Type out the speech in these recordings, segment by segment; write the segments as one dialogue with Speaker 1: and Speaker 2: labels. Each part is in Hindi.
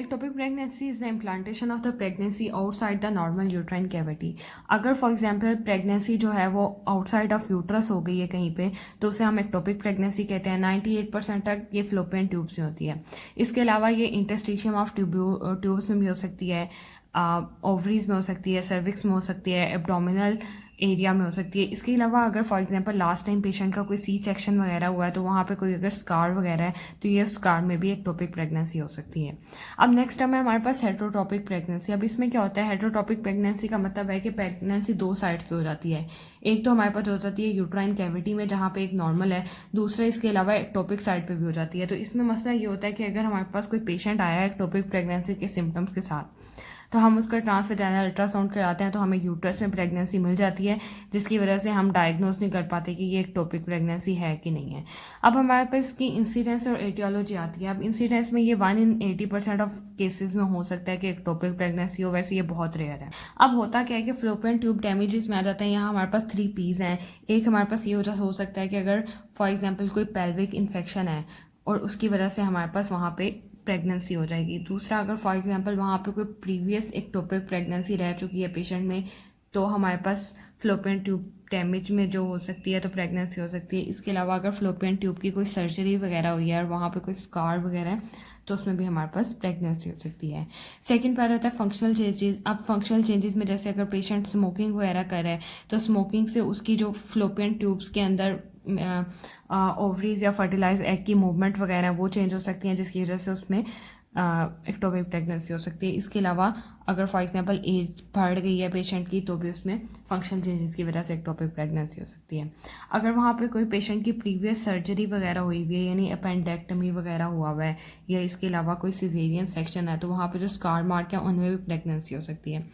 Speaker 1: Ectopic pregnancy is the implantation of the pregnancy outside the normal uterine cavity. अगर फॉर एग्जांपल प्रेगनेंसी जो है वो आउटसाइड ऑफ यूट्रस हो गई है कहीं पे, तो उसे हम एक्टोपिक प्रेगनेंसी कहते हैं। 98% तक ये फ्लोपियन ट्यूब्स में होती है। इसके अलावा ये इंटरस्टिशियम ऑफ ट्यूब्स में भी हो सकती है, ओवरीज में हो सकती है, सर्विक्स में हो सकती है, एब्डोमिनल एरिया में हो सकती है। इसके अलावा अगर for example last time patient का कोई सी सेक्शन वगैरह हुआ है तो वहाँ पे कोई अगर स्कार वगैरह है तो ये स्कार में भी एक्टोपिक प्रेगनेंसी हो सकती है। अब नेक्स्ट टर्म है हमारे पास हेटेरोटॉपिक प्रेगनेंसी। अब इसमें क्या होता है, हेटेरोटॉपिक प्रेगनेंसी का मतलब है कि प्रेगनेंसी दो साइड्स पे हो जाती है। एक तो हमारे पास हो जाती है यूट्राइन कैविटी में जहाँ पे एक नॉर्मल है, दूसरा इसके अलावा एक्टोपिक साइड पे भी हो जाती है। तो इसमें मसला ये होता है कि अगर हमारे पास कोई पेशेंट आया है एक्टोपिक प्रेगनेंसी के सिम्टम्स के साथ, तो हम उसका ट्रांसवेजाइनल अल्ट्रासाउंड कराते हैं तो हमें यूट्रस में प्रेगनेंसी मिल जाती है, जिसकी वजह से हम डायग्नोज नहीं कर पाते कि ये एक्टोपिक प्रेगनेंसी है कि नहीं है। अब हमारे पास इसकी इंसिडेंस और एटियोलॉजी आती है। अब इंसिडेंस में ये 1 in 80% ऑफ केसेस में हो सकता है कि एक्टोपिक प्रेगनेंसी हो, वैसे ये बहुत रेयर है। अब होता क्या है कि फ्लोपियन ट्यूब डैमेजेस में आ जाते हैं। यहाँ हमारे पास 3 P's हैं। एक हमारे पास ये हो सकता है कि अगर फॉर एग्जाम्पल कोई पेल्विक इन्फेक्शन है और उसकी वजह से हमारे पास वहाँ पे प्रेगनेंसी हो जाएगी। दूसरा, अगर फॉर एग्जांपल वहाँ पे कोई प्रीवियस एक्टोपिक प्रेगनेंसी रह चुकी है पेशेंट में, तो हमारे पास फ्लोपियन ट्यूब डैमेज में जो हो सकती है तो प्रेगनेंसी हो सकती है। इसके अलावा अगर फ्लोपियन ट्यूब की कोई सर्जरी वगैरह हुई है और वहाँ पे कोई स्कार वगैरह है तो उसमें भी हमारे पास प्रेगनेंसी हो सकती है। सेकंड पार्ट आता है फंक्शनल चेंजेस। अब फंक्शनल चेंजेस में जैसे अगर पेशेंट स्मोकिंग वगैरह कर रहा है तो स्मोकिंग से उसकी जो फ्लोपियन ट्यूब्स के अंदर ओवरीज या फर्टिलाइज एग की मूवमेंट वगैरह वो चेंज हो सकती हैं, जिसकी वजह से उसमें एक्टोपिक प्रेगनेंसी हो सकती है। इसके अलावा अगर फॉर एग्जांपल एज बढ़ गई है पेशेंट की तो भी उसमें फंक्शनल चेंजेस की वजह से एक्टोपिक प्रेगनेंसी हो सकती है। अगर वहाँ पे कोई पेशेंट की प्रीवियस सर्जरी वगैरह हुई हुई है, यानी अपेंडेक्टमी वगैरह हुआ है, या इसके अलावा कोई सिजेरियन सेक्शन है, तो वहाँ पे जो स्कार मार्क है उनमें भी प्रेगनेंसी हो सकती है।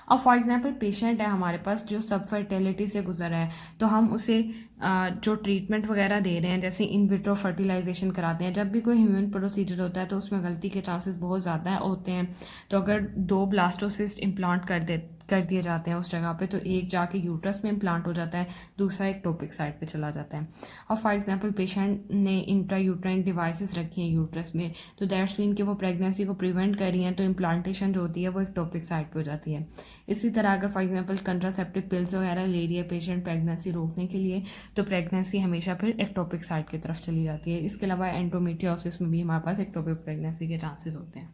Speaker 1: अब फॉर एग्जांपल पेशेंट है हमारे पास जो सब फर्टिलिटी से गुजर रहा है, तो हम उसे जो ट्रीटमेंट वगैरह दे रहे हैं, जैसे इन विट्रो फर्टिलाइजेशन कराते हैं। जब भी कोई ह्यूमन प्रोसीजर होता है तो उसमें गलती के चांसेस बहुत ज़्यादा होते हैं। तो अगर 2 ब्लास्टोसिस्ट इम्प्लांट कर दिए जाते हैं उस जगह पे, तो एक जाके यूट्रस में इम्प्लांट हो जाता है, दूसरा एक्टोपिक साइड पे चला जाता है। और फॉर एग्जांपल पेशेंट ने इंट्रा यूट्राइन डिवाइसेस रखी हैं यूट्रस में, तो दैट्स मीन कि वो प्रेगनेंसी को प्रिवेंट कर रही हैं, तो इम्प्लांटेशन जो होती है वो एक्टोपिक साइड पे हो जाती है। इसी तरह अगर फॉर एग्जांपल कंट्रासेप्टिव पिल्स वगैरह ले रही है पेशेंट प्रेगनेंसी रोकने के लिए, तो प्रेगनेंसी हमेशा फिर एक्टोपिक साइड की तरफ चली जाती है। इसके अलावा एंडोमेट्रियोसिस में भी हमारे पास एक्टोपिक प्रेगनेंसी के चांसेस होते हैं।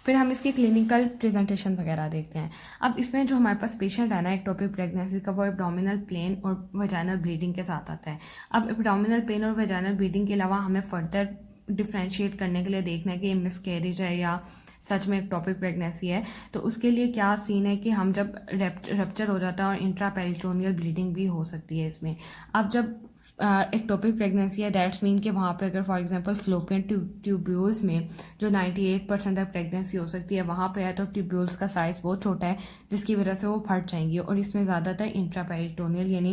Speaker 1: फिर हम इसकी क्लिनिकल प्रेजेंटेशन वगैरह देखते हैं। अब इसमें जो हमारे पास पेशेंट है ना एक्टोपिक प्रेगनेंसी का, वो एब्डोमिनल पेन और वेजाइनल ब्लीडिंग के साथ आता है। अब एब्डोमिनल पेन और वेजाइनल ब्लीडिंग के अलावा हमें फर्दर डिफ्रेंशिएट करने के लिए देखना है कि ये मिसकैरेज है या सच में एक्टोपिक प्रेगनेंसी है। तो उसके लिए क्या सीन है कि हम जब रप्चर हो जाता है और इंट्रापेरिटोनियल ब्लीडिंग भी हो सकती है इसमें। अब जब एक्टोपिक प्रेगनेंसी है, दैट्स मीन कि वहाँ पे अगर फॉर एग्जांपल फ्लोपियन ट्यूब्यूल्स में जो 98% तक प्रेगनेंसी हो सकती है वहाँ पे है, तो ट्यूब्यूल्स का साइज़ बहुत छोटा है, जिसकी वजह से वो फट जाएंगी और इसमें ज़्यादातर इंट्रापेरिटोनियल यानी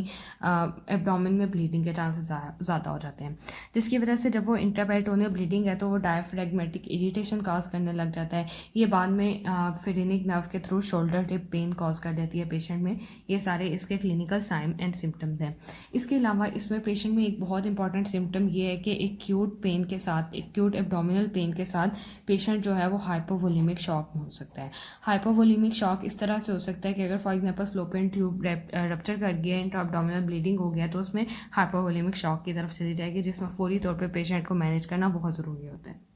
Speaker 1: एब्डोमेन में ब्लीडिंग के चांसेस ज़्यादा हो जाते हैं। जिसकी वजह से जब वो इंट्रापेरिटोनियल ब्लीडिंग है तो वो डायफ्रेगमेटिक इरिटेशन कॉज करने लग जाता है। ये बाद में फिरेनिक नर्व के through shoulder tip pain cause कर देती है पेशेंट में। ये सारे इसके क्लिनिकल साइन एंड सिम्टम्स हैं। इसके अलावा इसमें पेशेंट में एक बहुत इंपॉर्टेंट सिम्टम ये है कि एक्यूट पेन के साथ, एक्यूट एब्डोमिनल पेन के साथ पेशेंट जो है वो हाइपोवोलेमिक शॉक में हो सकता है। हाइपोवोलेमिक शॉक इस तरह से हो सकता है कि अगर for example fallopian tube rupture कर गया, इंट्रा एब्डोमिनल ब्लीडिंग हो गया, तो उसमें हाइपोवोलेमिक शॉक की तरफ चली जाएगी, जिसमें फौरी तौर पर पेशेंट को मैनेज करना बहुत ज़रूरी होता है।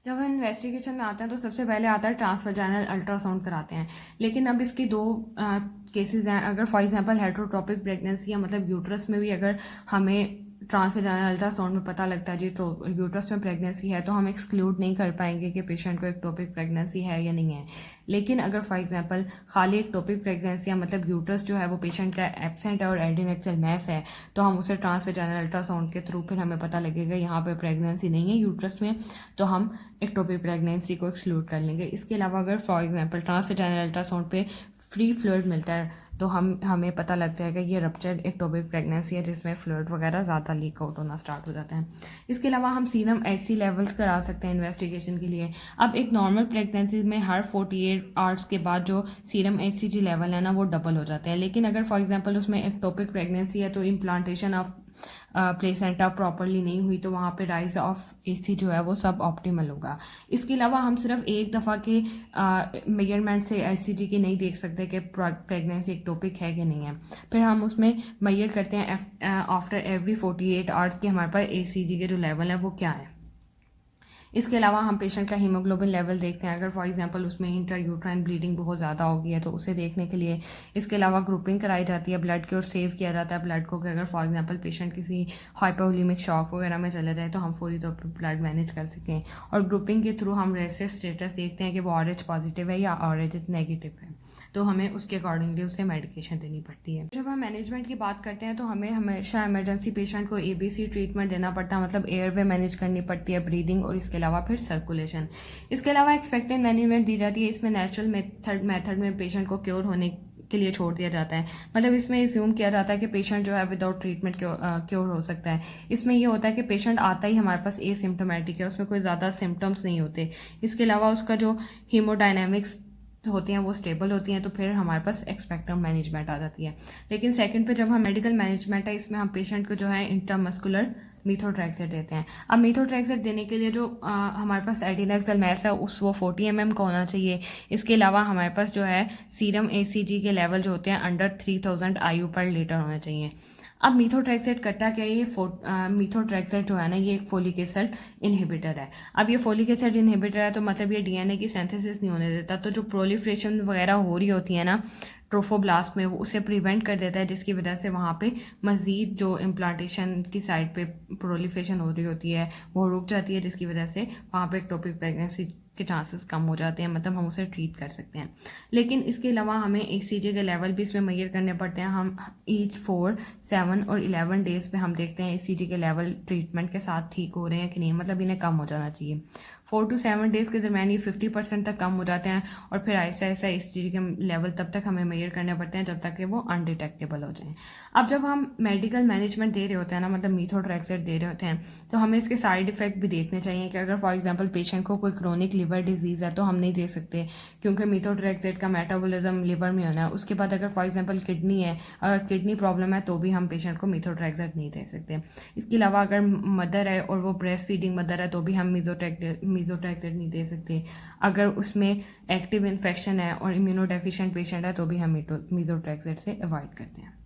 Speaker 1: जब हम इन्वेस्टिगेशन में आते हैं तो सबसे पहले आता है ट्रांसवेजाइनल अल्ट्रासाउंड कराते हैं। लेकिन अब इसकी 2 केसेस हैं। अगर फॉर एग्जांपल हेटेरोटॉपिक प्रेगनेंसी है, मतलब यूट्रस में भी अगर हमें ट्रांसवेजाइनल अल्ट्रासाउंड में पता लगता है जी यूट्रस में प्रेगनेंसी है, तो हम एक्सक्लूड नहीं कर पाएंगे कि पेशेंट को एक्टोपिक प्रेगनेंसी है या नहीं है। लेकिन अगर फॉर एग्जांपल खाली एक्टोपिक प्रेगनेंसी है, मतलब यूट्रस जो है वो पेशेंट का एब्सेंट है और एडिनेक्सल मैस है, तो हम उसे ट्रांसवेजाइनल अल्ट्रासाउंड के थ्रू फिर हमें पता लगेगा यहाँ पे प्रेगनेंसी नहीं है यूट्रस में, तो हम एक्टोपिक प्रेगनेंसी को एक्सक्लूड कर लेंगे। इसके अलावा अगर फॉर एग्जांपल ट्रांसवेजाइनल अल्ट्रासाउंड पे फ्री फ्लूइड मिलता है तो हमें पता लग जाएगा ये रप्चर्ड एक्टोपिक प्रेगनेंसी है, जिसमें फ्लूइड वगैरह ज़्यादा लीक आउट होना स्टार्ट हो जाता है। इसके अलावा हम सीरम एचसी लेवल्स करा सकते हैं इन्वेस्टिगेशन के लिए। अब एक नॉर्मल प्रेगनेंसी में हर 48 आवर्स के बाद जो सीरम एचसीजी लेवल है ना वो डबल हो जाते हैं। लेकिन अगर फॉर एग्जांपल उसमें एक्टोपिक प्रेगनेंसी है तो इम्प्लांटेशन ऑफ प्लेसेंटा प्रॉपरली नहीं हुई तो वहाँ पे राइज ऑफ AC जो है वो सब ऑप्टिमल होगा। इसके अलावा हम सिर्फ एक दफ़ा के मेजरमेंट से ECG की नहीं देख सकते कि प्रेगनेंसी एक्टोपिक है कि नहीं है। फिर हम उसमें मेजर करते हैं आफ्टर एवरी 48 आवर्स कि हमारे पास ECG के जो लेवल है वो क्या है। इसके अलावा हम पेशेंट का हीमोग्लोबिन लेवल देखते हैं, अगर फॉर एग्जांपल उसमें इंट्रायूट्राइन ब्लीडिंग बहुत ज़्यादा हो गई है तो उसे देखने के लिए। इसके अलावा ग्रुपिंग कराई जाती है ब्लड की और सेव किया जाता है ब्लड को कि अगर फॉर एग्जांपल पेशेंट किसी हाइपोवोलेमिक शॉक वगैरह में चला जाए तो हम फौरी तौर पर ब्लड मैनेज कर सकें। और ग्रुपिंग के थ्रू हम रेसेस स्टेटस देखते हैं कि वो RH पॉजिटिव है या RH नेगेटिव है, तो हमें उसके अकॉर्डिंगली उसे मेडिकेशन देनी पड़ती है। जब हम मैनेजमेंट की बात करते हैं तो हमें हमेशा इमरजेंसी पेशेंट को ABC ट्रीटमेंट देना पड़ता है, मतलब एयरवे मैनेज करनी पड़ती है, ब्रीदिंग और इसके अलावा फिर सर्कुलेशन। इसके अलावा एक्सपेक्टेड मैनेजमेंट दी जाती है। इसमें नेचुरल मेथड में पेशेंट को क्योर होने के लिए छोड़ दिया जाता है, मतलब इसमें एज्यूम किया जाता है कि पेशेंट जो है विदाउट ट्रीटमेंट क्योर हो सकता है। इसमें ये होता है कि पेशेंट आता ही हमारे पास एसिम्प्टोमेटिक है, उसमें कोई ज़्यादा सिम्टम्स नहीं होते। इसके अलावा उसका जो हीमोडायनेमिक्स होती हैं वो स्टेबल होती हैं, तो फिर हमारे पास एक्सपेक्टेड मैनेजमेंट आ जाती है। लेकिन सेकंड पे जब हम मेडिकल मैनेजमेंट है, इसमें हम पेशेंट को जो है इंट्रामस्कुलर मीथोट्रेक्सेट देते हैं। अब मीथोट्रेक्सेट देने के लिए जो हमारे पास एडिनोक्सिल मैस है वो 40 mm का होना चाहिए। इसके अलावा हमारे पास जो है सीरम ACG के लेवल जो होते हैं अंडर 3000 IU पर लीटर होना चाहिए। अब मीथोट्रेक्सेट करता क्या है, ये मीथोट्रेक्सेट जो है ना ये एक फोलिक एसिड इनहिबिटर है। अब ये फोलिक एसिड इनहिबिटर है तो मतलब ये DNA की सिंथेसिस नहीं होने देता, तो जो प्रोलिफ्रेशन वगैरह हो रही होती है ना ट्रोफोब्लास्ट में, वो उसे प्रिवेंट कर देता है, जिसकी वजह से वहाँ पे मज़ीद जो इम्प्लांटेशन की साइड पे प्रोलिफ्रेशन हो रही होती है वो रुक जाती है, जिसकी वजह से वहाँ पे एक्टोपिक प्रेगनेंसी के चांसेस कम हो जाते हैं, मतलब हम उसे ट्रीट कर सकते हैं। लेकिन इसके अलावा हमें ECG के लेवल भी इसमें मेजर करने पड़ते हैं। हम ईच 4, 7 और 11 डेज़ पे हम देखते हैं ECG के लेवल ट्रीटमेंट के साथ ठीक हो रहे हैं कि नहीं, मतलब इन्हें कम हो जाना चाहिए। 4 to 7 डेज़ के दरमियान ये 50% तक कम हो जाते हैं और फिर ऐसा ऐसा ECG के लेवल तब तक हमें मेजर करने पड़ते हैं जब तक कि वो अनडिटेक्टेबल हो जाएं। अब जब हम मेडिकल मैनेजमेंट दे रहे होते हैं ना, मतलब मीथोट्रेक्सेट दे रहे होते हैं, तो हमें इसके साइड इफ़ेक्ट भी देखने चाहिए कि अगर फॉर एग्जांपल पेशेंट को कोई क्रोनिक लिवर डिजीज़ है तो हम नहीं दे सकते, क्योंकि मीथोट्रेक्सेट का मेटाबॉलिज्म लिवर में होना है। उसके बाद अगर फॉर एग्जांपल किडनी है, अगर किडनी प्रॉब्लम है तो भी हम पेशेंट को मीथोट्रेक्सेट नहीं दे सकते। इसके अलावा अगर मदर है और वो ब्रेस्ट फीडिंग मदर है तो भी हम मीथोट्रेक्सेट नहीं दे सकते। अगर उसमें एक्टिव इन्फेक्शन है और इम्यूनोडेफिशिएंट पेशेंट है तो भी हम मीथोट्रेक्सेट से अवॉइड करते हैं।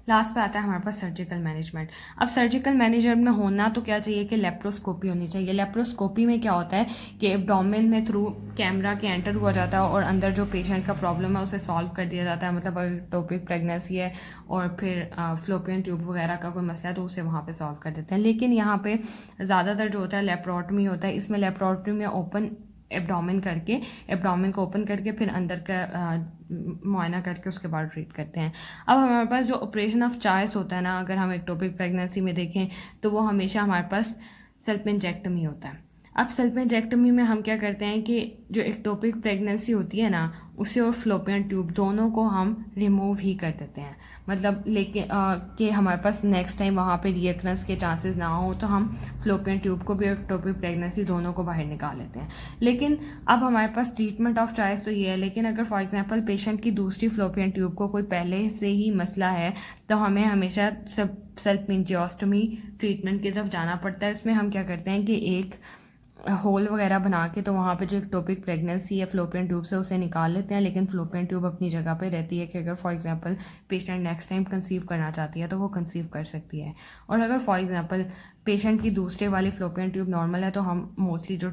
Speaker 1: लास्ट पे आता है हमारे पास सर्जिकल मैनेजमेंट। अब सर्जिकल मैनेजमेंट में होना तो क्या चाहिए कि लेप्रोस्कोपी होनी चाहिए। लेप्रोस्कोपी में क्या होता है कि एब्डोमेन में थ्रू कैमरा के एंटर हुआ जाता है और अंदर जो पेशेंट का प्रॉब्लम है उसे सॉल्व कर दिया जाता है, मतलब अगर टॉपिक प्रेगनेंसी है और फिर फ्लोपियन ट्यूब वगैरह का कोई मसला है तो उसे वहाँ पे सॉल्व कर देते हैं। लेकिन यहाँ पे ज़्यादातर जो होता है लेप्रोटमी होता है। इसमें लेप्रोटमी में ओपन एब्डोमेन को ओपन करके फिर अंदर का मुआयना करके उसके बाद ट्रीट करते हैं। अब हमारे पास जो ऑपरेशन ऑफ चॉइस होता है ना, अगर हम एक्टोपिक प्रेगनेंसी में देखें तो वो हमेशा हमारे पास सल्पेंजेक्टमी होता है। अब सल्पेंजेक्टमी में हम क्या करते हैं कि जो एक्टोपिक प्रेगनेंसी होती है ना उसे और फ्लोपियन ट्यूब दोनों को हम रिमूव ही कर देते हैं, मतलब लेके कि हमारे पास नेक्स्ट टाइम वहाँ पे रिएक्रेंस के चांसेस ना हो, तो हम फ्लोपियन ट्यूब को भी और एक्टोपिक प्रेगनेंसी दोनों को बाहर निकाल लेते हैं। लेकिन अब हमारे पास ट्रीटमेंट ऑफ चॉइस तो ये है, लेकिन अगर फॉर एग्जांपल पेशेंट की दूसरी फ्लोपियन ट्यूब को कोई पहले से ही मसला है तो हमें हमेशा सल्पेंजियोस्टमी ट्रीटमेंट की तरफ जाना पड़ता है। इसमें हम क्या करते हैं कि एक होल वगैरह बना के तो वहाँ पे जो एक्टोपिक प्रेगनेंसी है फ्लोपियन ट्यूब से उसे निकाल लेते हैं, लेकिन फ्लोपियन ट्यूब अपनी जगह पे रहती है कि अगर for example patient next time conceive करना चाहती है तो वो कंसीव कर सकती है। और अगर फॉर एग्जांपल पेशेंट की दूसरे वाली फ्लोपियन ट्यूब नॉर्मल है तो हम मोस्टली जो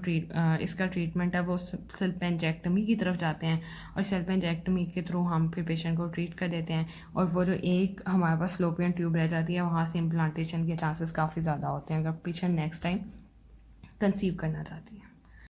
Speaker 1: इसका ट्रीटमेंट है वो सल्पेंजेक्टमी की तरफ जाते हैं और सल्पेंजेक्टमी के थ्रू हम फिर पेशेंट को ट्रीट कर देते हैं। और वो जो एक हमारे पास फ्लोपियन ट्यूब रह जाती है वहाँ से इम्प्लांटेशन के चांसेस काफ़ी ज़्यादा होते हैं अगर पेशेंट नेक्स्ट टाइम कंसीव करना चाहती है।